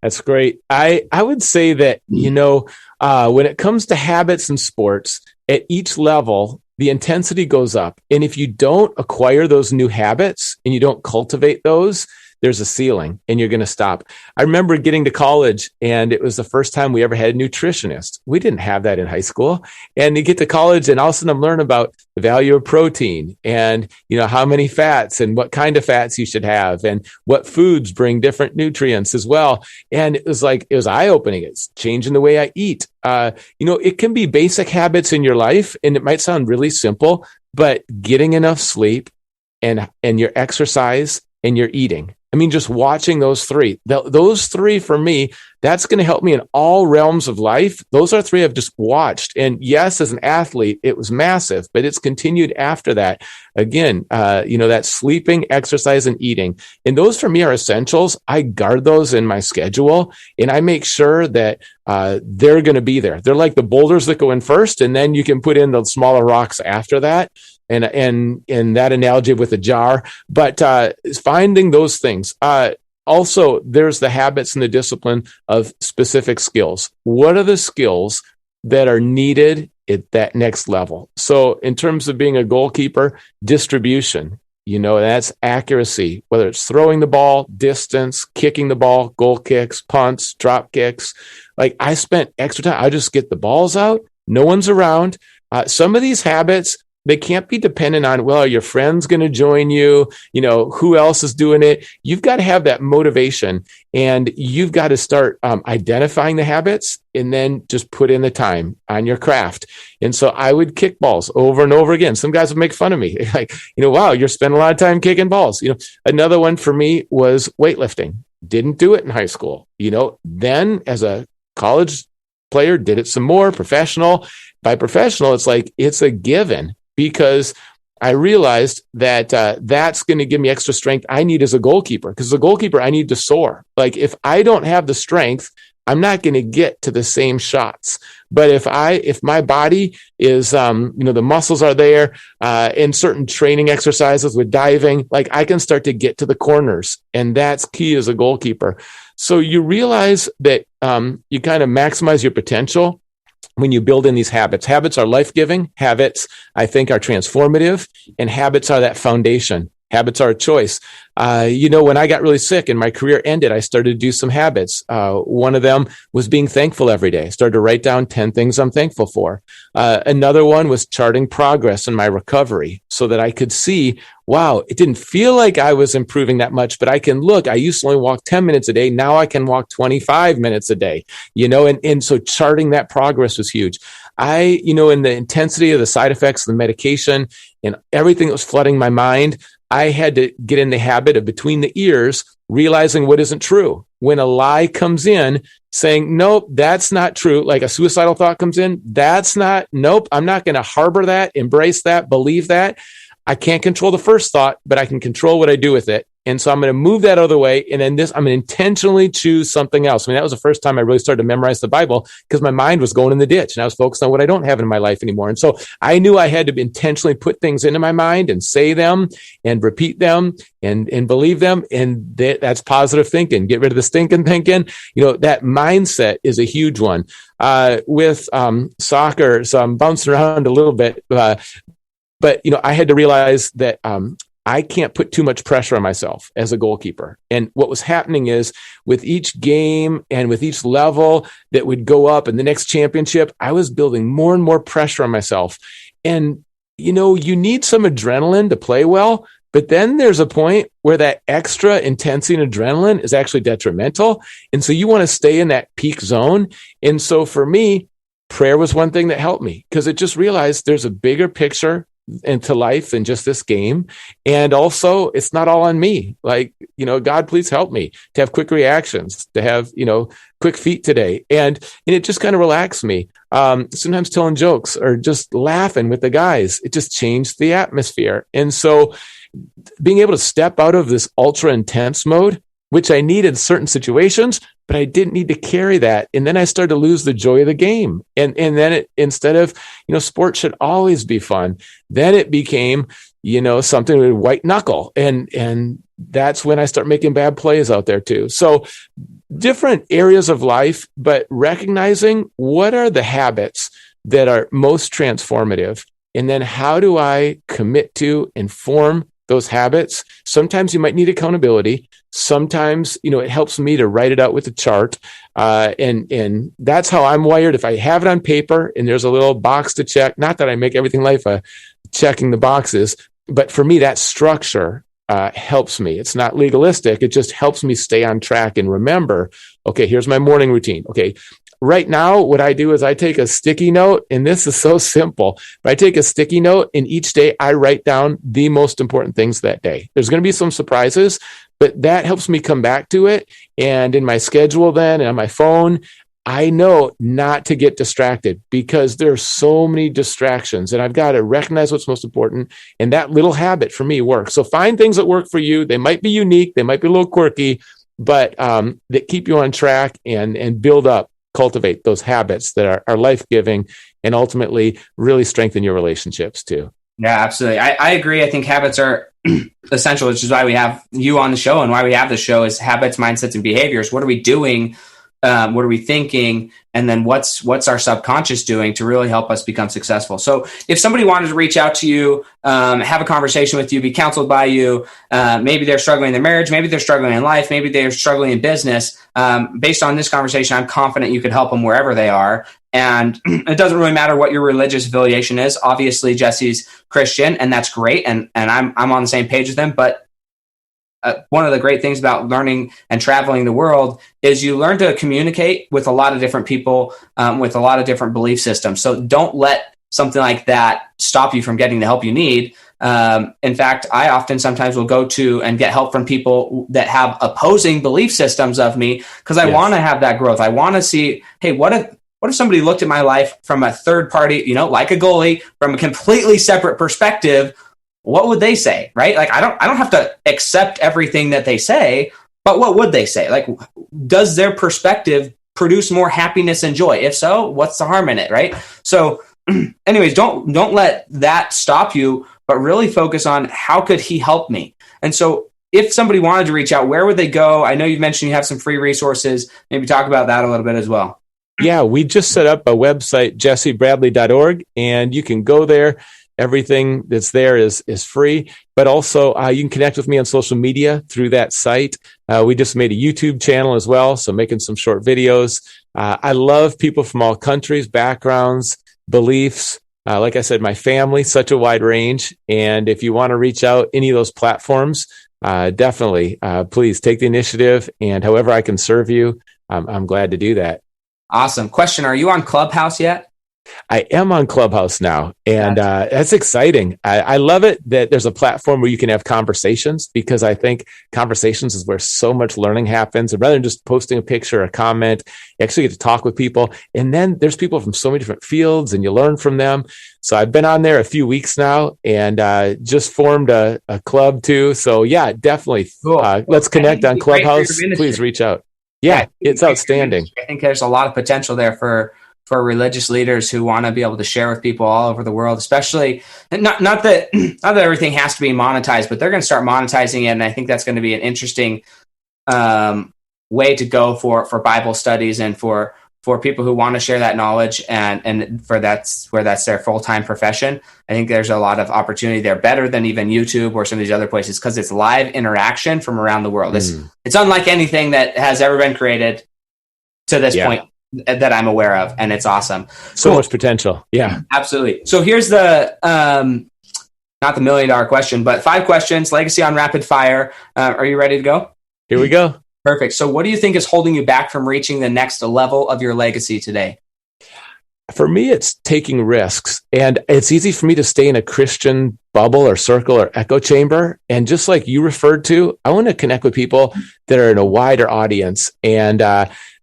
That's great. I would say that, when it comes to habits in sports, at each level, the intensity goes up. And if you don't acquire those new habits and you don't cultivate those, there's a ceiling and you're going to stop. I remember getting to college and it was the first time we ever had a nutritionist. We didn't have that in high school. And you get to college and all of a sudden I'm learning about the value of protein and, how many fats and what kind of fats you should have and what foods bring different nutrients as well. And it was eye-opening. It's changing the way I eat. It can be basic habits in your life and it might sound really simple, but getting enough sleep and your exercise and your eating. I mean, just watching those three for me, that's going to help me in all realms of life. Those are three I've just watched. And yes, as an athlete, it was massive, but it's continued after that. Again, that sleeping, exercise, and eating. And those for me are essentials. I guard those in my schedule and I make sure that they're going to be there. They're like the boulders that go in first, and then you can put in the smaller rocks after that. And that analogy with a jar, but finding those things. Also, there's the habits and the discipline of specific skills. What are the skills that are needed at that next level? So in terms of being a goalkeeper, distribution, that's accuracy, whether it's throwing the ball, distance, kicking the ball, goal kicks, punts, drop kicks. Like I spent extra time. I just get the balls out. No one's around. Some of these habits, they can't be dependent on, well, are your friends going to join you? Who else is doing it? You've got to have that motivation and you've got to start identifying the habits and then just put in the time on your craft. And so I would kick balls over and over again. Some guys would make fun of me like, wow, you're spending a lot of time kicking balls. Another one for me was weightlifting. Didn't do it in high school. Then as a college player, did it some more professional. By professional, it's a given. Because I realized that that's going to give me extra strength I need as a goalkeeper. Because as a goalkeeper, I need to soar. Like if I don't have the strength, I'm not going to get to the same shots. But if my body is, the muscles are there, in certain training exercises with diving, like I can start to get to the corners, and that's key as a goalkeeper. So you realize that you kind of maximize your potential when you build in these habits. Habits are life-giving. Habits, I think, are transformative. And habits are that foundation. Habits are a choice. When I got really sick and my career ended, I started to do some habits. One of them was being thankful every day. I started to write down 10 things I'm thankful for. Another one was charting progress in my recovery so that I could see, wow, it didn't feel like I was improving that much, but I can look. I used to only walk 10 minutes a day. Now I can walk 25 minutes a day, and so charting that progress was huge. In the intensity of the side effects of the medication and everything that was flooding my mind, I had to get in the habit of between the ears, realizing what isn't true. When a lie comes in saying, nope, that's not true. Like a suicidal thought comes in, nope, I'm not going to harbor that, embrace that, believe that. I can't control the first thought, but I can control what I do with it. And so I'm going to move that other way. And then I'm going to intentionally choose something else. That was the first time I really started to memorize the Bible because my mind was going in the ditch and I was focused on what I don't have in my life anymore. And so I knew I had to intentionally put things into my mind and say them and repeat them and believe them. And that's positive thinking. Get rid of the stinking thinking. That mindset is a huge one. With soccer, so I'm bouncing around a little bit, but I had to realize that I can't put too much pressure on myself as a goalkeeper. And what was happening is with each game and with each level that would go up in the next championship, I was building more and more pressure on myself. And, you need some adrenaline to play well, but then there's a point where that extra intensity and adrenaline is actually detrimental. And so you want to stay in that peak zone. And so for me, prayer was one thing that helped me because it just realized there's a bigger picture into life than just this game. And also it's not all on me. Like, God, please help me to have quick reactions, to have, quick feet today. And it just kind of relaxed me. Sometimes telling jokes or just laughing with the guys, it just changed the atmosphere. And so being able to step out of this ultra intense mode, which I need in certain situations, but I didn't need to carry that. And then I started to lose the joy of the game. And then instead of, sports should always be fun, then it became, something with white knuckle. And that's when I start making bad plays out there too. So different areas of life, but recognizing what are the habits that are most transformative. And then how do I commit to and form those habits? Sometimes you might need accountability. Sometimes, it helps me to write it out with a chart. And that's how I'm wired. If I have it on paper and there's a little box to check, not that I make everything life checking the boxes, but for me, that structure helps me. It's not legalistic. It just helps me stay on track and remember, okay, here's my morning routine. Okay. Right now, what I do is I take a sticky note, and this is so simple, but I take a sticky note and each day I write down the most important things that day. There's going to be some surprises, but that helps me come back to it. And in my schedule then and on my phone, I know not to get distracted because there are so many distractions and I've got to recognize what's most important. And that little habit for me works. So find things that work for you. They might be unique. They might be a little quirky, but that keep you on track and build up. Cultivate those habits that are life-giving and ultimately really strengthen your relationships too. Yeah, absolutely. I agree. I think habits are essential, which is why we have you on the show and why we have the show is habits, mindsets, and behaviors. What are we doing? What are we thinking? And then what's our subconscious doing to really help us become successful? So if somebody wanted to reach out to you, have a conversation with you, be counseled by you, maybe they're struggling in their marriage, maybe they're struggling in life, maybe they're struggling in business. Based on this conversation, I'm confident you could help them wherever they are. And it doesn't really matter what your religious affiliation is. Obviously, Jesse's Christian, and that's great. And I'm on the same page with them. But one of the great things about learning and traveling the world is you learn to communicate with a lot of different people, with a lot of different belief systems. So don't let something like that stop you from getting the help you need. In fact, I often sometimes will go to and get help from people that have opposing belief systems of me because I want to have that growth. I want to see, hey, what if somebody looked at my life from a third party, like a goalie, from a completely separate perspective? What would they say, right? Like, I don't have to accept everything that they say, but what would they say? Like, does their perspective produce more happiness and joy? If so, what's the harm in it, right? So anyways, don't let that stop you, but really focus on how could he help me? And so if somebody wanted to reach out, where would they go? I know you've mentioned you have some free resources. Maybe talk about that a little bit as well. Yeah, we just set up a website, jessebradley.org, and you can go there. Everything that's there is free, but also you can connect with me on social media through that site. We just made a YouTube channel as well, so making some short videos. I love people from all countries, backgrounds, beliefs. Like I said, my family, such a wide range. And if you want to reach out any of those platforms, definitely, please take the initiative. And however I can serve you, I'm glad to do that. Awesome. Question, are you on Clubhouse yet? I am on Clubhouse now, and that's exciting. I love it that there's a platform where you can have conversations because I think conversations is where so much learning happens. And rather than just posting a picture or a comment, you actually get to talk with people. And then there's people from so many different fields and you learn from them. So I've been on there a few weeks now and just formed a club too. So yeah, definitely. Cool. Let's connect on Clubhouse. Please reach out. Yeah, it's outstanding. I think there's a lot of potential there for religious leaders who want to be able to share with people all over the world, especially not that everything has to be monetized, but they're going to start monetizing it. And I think that's going to be an interesting way to go for Bible studies and for for people who want to share that knowledge and for that's where that's their full-time profession. I think there's a lot of opportunity there, better than even YouTube or some of these other places, because it's live interaction from around the world. It's unlike anything that has ever been created to this point that I'm aware of, and it's awesome. So much potential. Yeah, absolutely. So here's the not the $1 million question, but 5 questions, legacy on rapid fire. Are you ready to go? Here we go. Perfect. So what do you think is holding you back from reaching the next level of your legacy today? For me, it's taking risks. And it's easy for me to stay in a Christian bubble or circle or echo chamber. And just like you referred to, I want to connect with people that are in a wider audience. And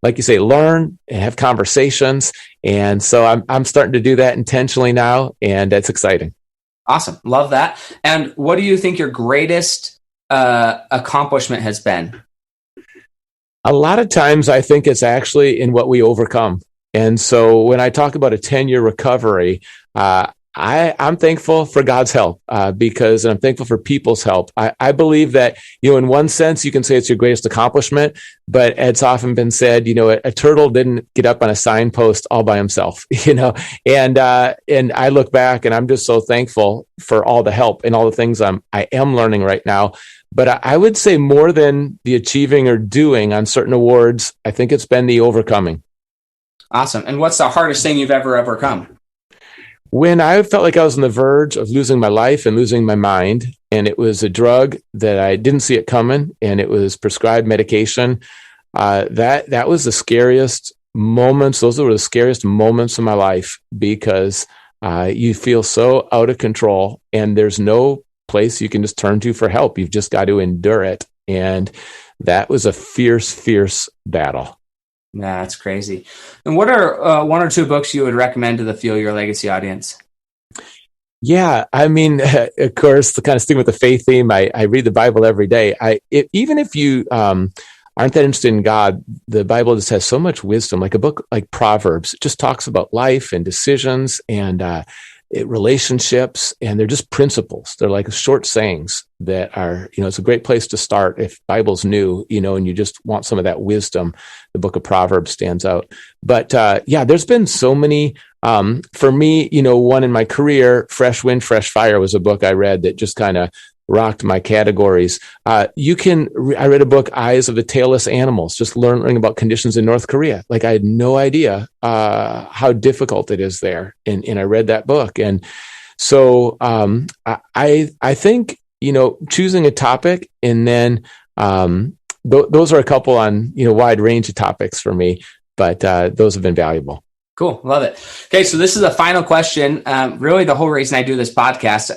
like you say, learn and have conversations. And so I'm starting to do that intentionally now. And that's exciting. Awesome. Love that. And what do you think your greatest accomplishment has been? A lot of times I think it's actually in what we overcome. And so when I talk about a 10-year recovery, I'm thankful for God's help because I'm thankful for people's help. I believe that, in one sense, you can say it's your greatest accomplishment, but it's often been said, a turtle didn't get up on a signpost all by himself, and I look back and I'm just so thankful for all the help and all the things I am learning right now. But I would say more than the achieving or doing on certain awards, I think it's been the overcoming. Awesome. And what's the hardest thing you've ever overcome? When I felt like I was on the verge of losing my life and losing my mind, and it was a drug that I didn't see it coming, and it was prescribed medication, that was the scariest moments. Those were the scariest moments of my life because you feel so out of control, and there's no place you can just turn to for help. You've just got to endure it. And that was a fierce, fierce battle. Yeah, that's crazy. And what are 1 or 2 books you would recommend to the Fuel Your Legacy audience? Yeah, I mean, of course, to kind of stick with the faith theme, I read the Bible every day. Even if you aren't that interested in God, the Bible just has so much wisdom. Like a book like Proverbs, it just talks about life and decisions and relationships, and they're just principles. They're like short sayings that are, it's a great place to start if Bible's new, and you just want some of that wisdom. The book of Proverbs stands out. But there's been so many. For me, one in my career, Fresh Wind, Fresh Fire was a book I read that just kind of rocked my categories. I read a book, Eyes of the Tailless Animals, just learning about conditions in North Korea. Like I had no idea how difficult it is there. And I read that book. And so I think, choosing a topic and then those are a couple on, wide range of topics for me, but those have been valuable. Cool. Love it. Okay. So this is the final question. Really the whole reason I do this podcast,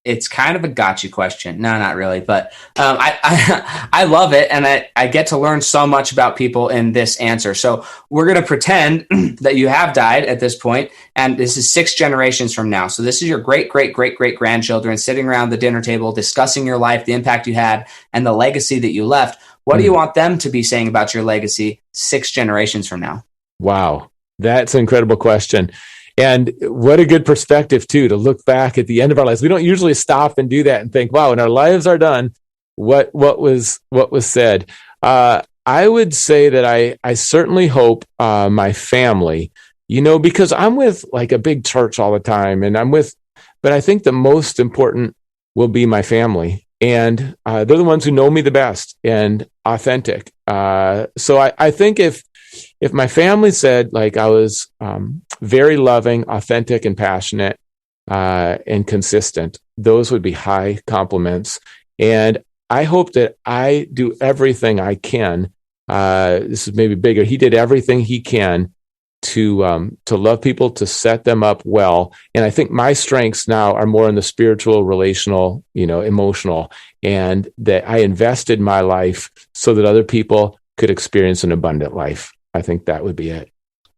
it's kind of a gotcha question. No, not really, but I love it. And I get to learn so much about people in this answer. So we're going to pretend that you have died at this point, and this is 6 generations from now. So this is your great, great, great, great grandchildren sitting around the dinner table, discussing your life, the impact you had, and the legacy that you left. What do you want them to be saying about your legacy 6 generations from now? Wow. That's an incredible question. And what a good perspective, too, to look back at the end of our lives. We don't usually stop and do that and think, wow, when our lives are done, what was said. I would say that I certainly hope my family, because I'm with like a big church all the time, and but I think the most important will be my family. And they're the ones who know me the best and authentic. So I think if my family said like I was very loving, authentic, and passionate and consistent, those would be high compliments. And I hope that I do everything I can. This is maybe bigger. He did everything he can to love people, to set them up well. And I think my strengths now are more in the spiritual, relational, emotional, and that I invested my life so that other people could experience an abundant life. I think that would be it.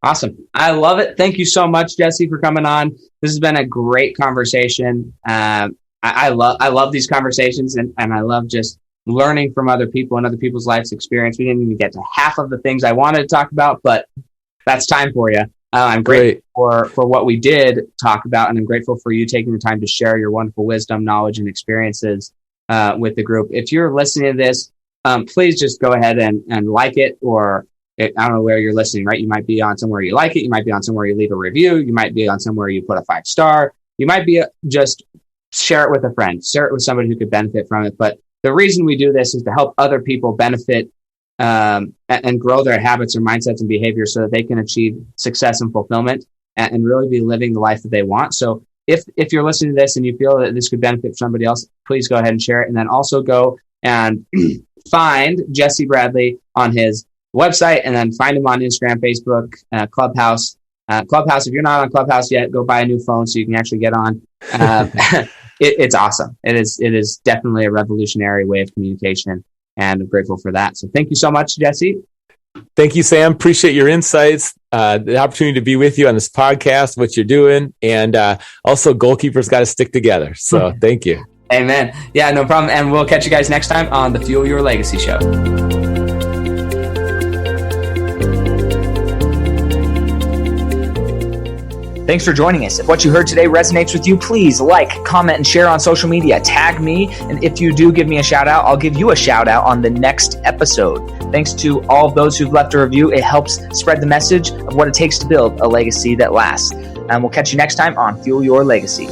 Awesome. I love it. Thank you so much, Jesse, for coming on. This has been a great conversation. I love these conversations, and I love just learning from other people and other people's life's experience. We didn't even get to half of the things I wanted to talk about, but that's time for you. I'm grateful for what we did talk about, and I'm grateful for you taking the time to share your wonderful wisdom, knowledge, and experiences with the group. If you're listening to this, please just go ahead and like it or I don't know where you're listening, right? You might be on somewhere you like it. You might be on somewhere you leave a review. You might be on somewhere you put a 5-star. You might be just share it with a friend, share it with somebody who could benefit from it. But the reason we do this is to help other people benefit and grow their habits or mindsets and behaviors so that they can achieve success and fulfillment and really be living the life that they want. So if you're listening to this and you feel that this could benefit somebody else, please go ahead and share it. And then also go and find Jesse Bradley on his website, and then find him on Instagram, Facebook, Clubhouse. Clubhouse, if you're not on Clubhouse yet, go buy a new phone so you can actually get on. It's awesome. It is definitely a revolutionary way of communication, and I'm grateful for that. So thank you so much, Jesse. Thank you, Sam. Appreciate your insights, the opportunity to be with you on this podcast, what you're doing, and also goalkeepers got to stick together. So thank you. Amen. Yeah, no problem. And we'll catch you guys next time on the Fuel Your Legacy Show. Thanks for joining us. If what you heard today resonates with you, please like, comment, and share on social media. Tag me. And if you do give me a shout out, I'll give you a shout out on the next episode. Thanks to all of those who've left a review. It helps spread the message of what it takes to build a legacy that lasts. And we'll catch you next time on Fuel Your Legacy.